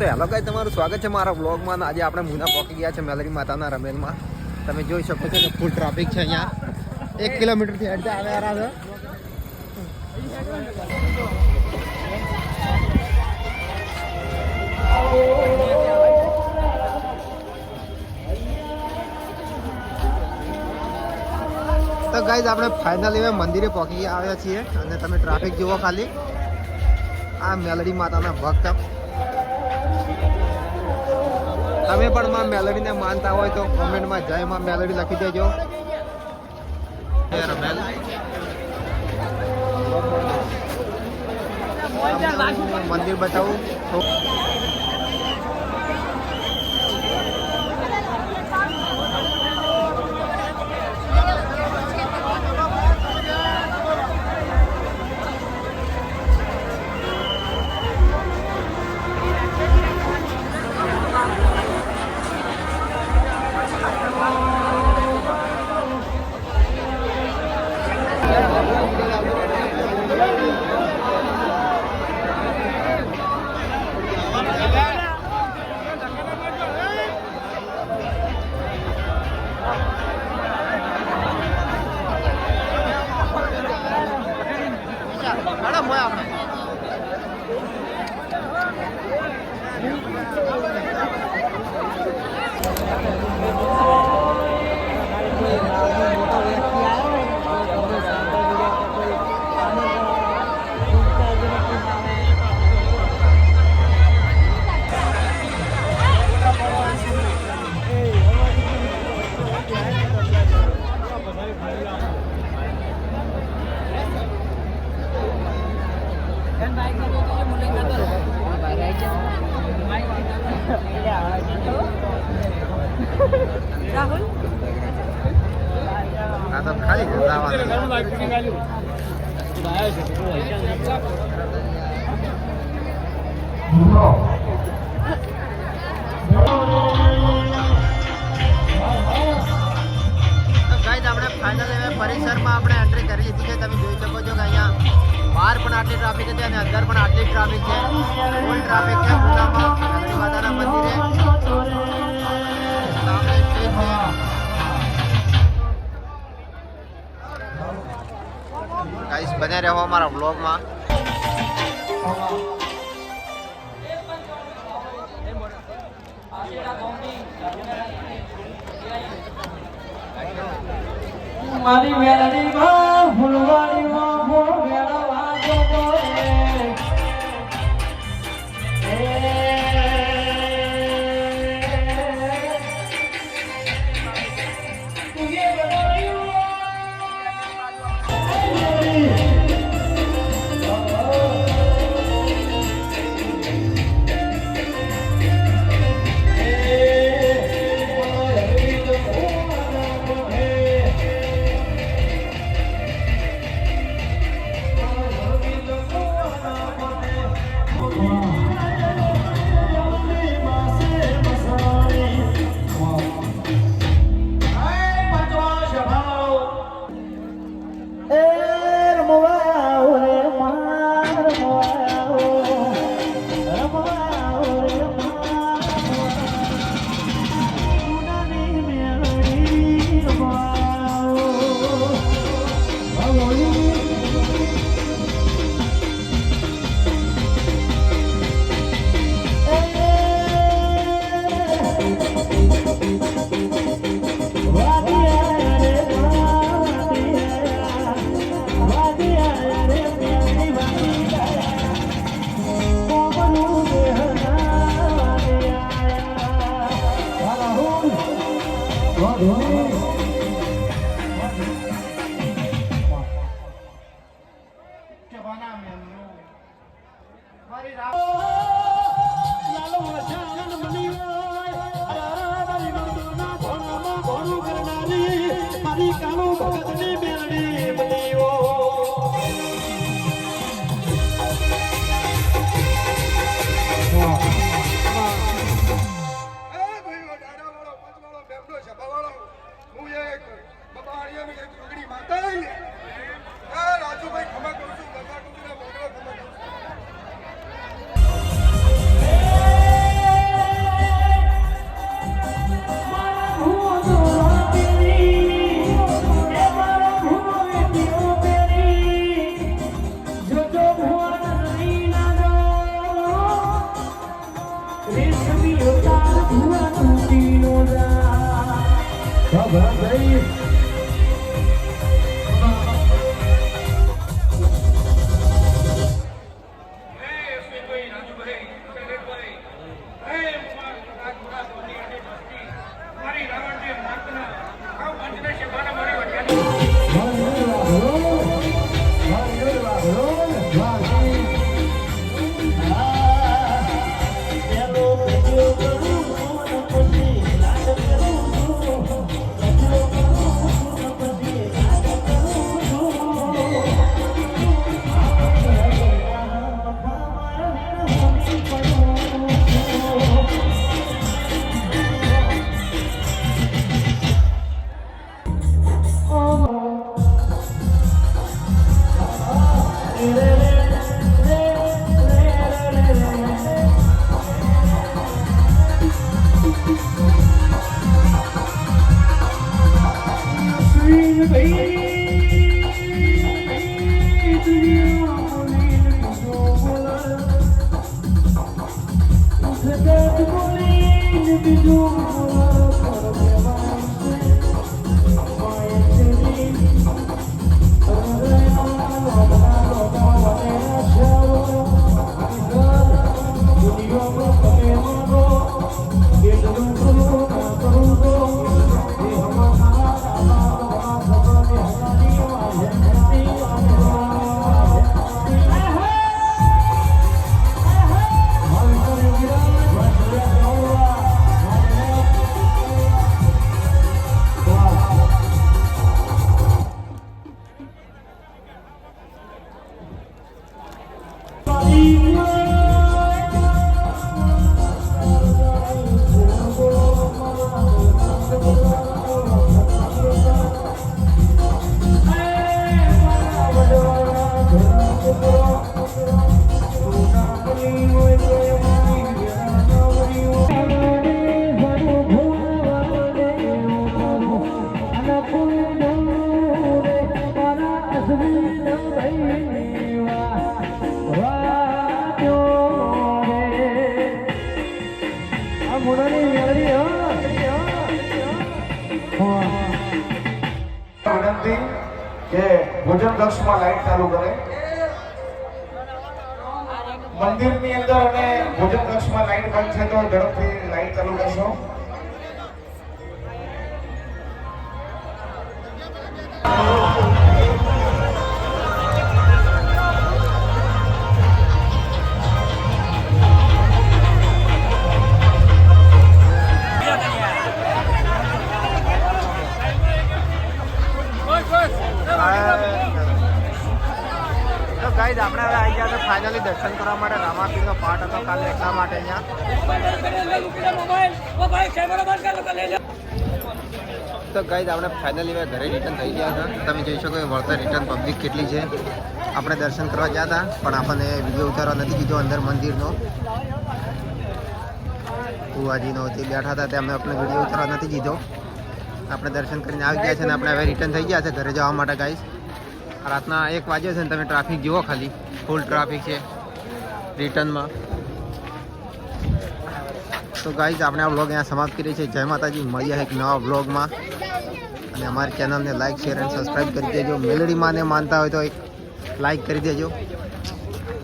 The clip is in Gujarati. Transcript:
તો હેલો ગાઈસ, તમારું સ્વાગત છે મારા વ્લોગમાં. આજે આપણે મુના પહોંચી ગયા છે મેલડી માતાના રમેલમાં. તમે જોઈ શકો છો કે ફૂલ ટ્રાફિક છે અહીંયા. 1 કિલોમીટરથી હેડતા આવ્યા છે. તો ગાઈસ આપણે ફાઇનલી મંદિરે પહોંચી આવ્યા છીએ અને તમે ટ્રાફિક જુઓ ખાલી. આ મેલડી માતાના ભક્ત, તમે પણ માં મેલડીને માનતા હોય તો કોમેન્ટમાં જય માં મેલડી લખી દેજો. મંદિર બતાવું રાહુલ. આ તો ખાલી આપણે ફાઇનલ પરિસરમાં આપણે એન્ટ્રી કરી લીધી છે. તમે જોઈ શકો છો કે અહીંયા બહાર પણ આટલી ટ્રાફિક છે અને અંદર પણ આટલી ટ્રાફિક છે. ફૂલ ટ્રાફિક છે માતાના મંદિરે. ગાઈસ બને રહો અમારા વ્લોગમાં. મારી વેલડી માં ફૂલવાડી માં મોર વેળા વાજો બોલે વિનંતી કે ભોજન કક્ષમાં લાઈટ ચાલુ કરે. મંદિરની અંદર અને ભોજન કક્ષમાં લાઈટ બંધ છે તો ઝડપથી લાઈટ ચાલુ કરશો. તો ગાઈઝ આપણે હવે આવી ગયા તો ફાઇનલી દર્શન કરવા માટે રામાપીરનો પાઠ હતો કાલે એટલા માટે અહીંયા તો ગાઈઝ આપણે ફાઇનલી હવે ઘરે રિટર્ન થઈ ગયા હતા. તમે જોઈ શકો વળતા રિટર્ન પબ્લિક કેટલી છે. આપણે દર્શન કરવા ગયા હતા પણ આપણને વિડીયો ઉતારવા નથી દીધો અંદર મંદિરનો. ફુવાજીનો જે બેઠા હતા તેમને આપણે વિડીયો ઉતારવા નથી દીધો. આપણે દર્શન કરીને આવી ગયા છે અને આપણે હવે રિટર્ન થઈ ગયા છે ઘરે જવા માટે ગાઈઝ. રાતના 1 વાગ્યો છે ને તમે ટ્રાફિક જુઓ ખાલી ફૂલ ટ્રાફિક છે રિટર્નમાં. તો ગાઈઝ આપણે આ વ્લોગ અહીંયા સમાપ્ત કરીએ છીએ. જય માતાજી, મળીએ એક નવા વ્લોગમાં અને અમારી ચેનલને લાઇક શેર અને સબસ્ક્રાઈબ કરી દેજો. મેલડી માને માનતા હોય તો એક લાઇક કરી દેજો.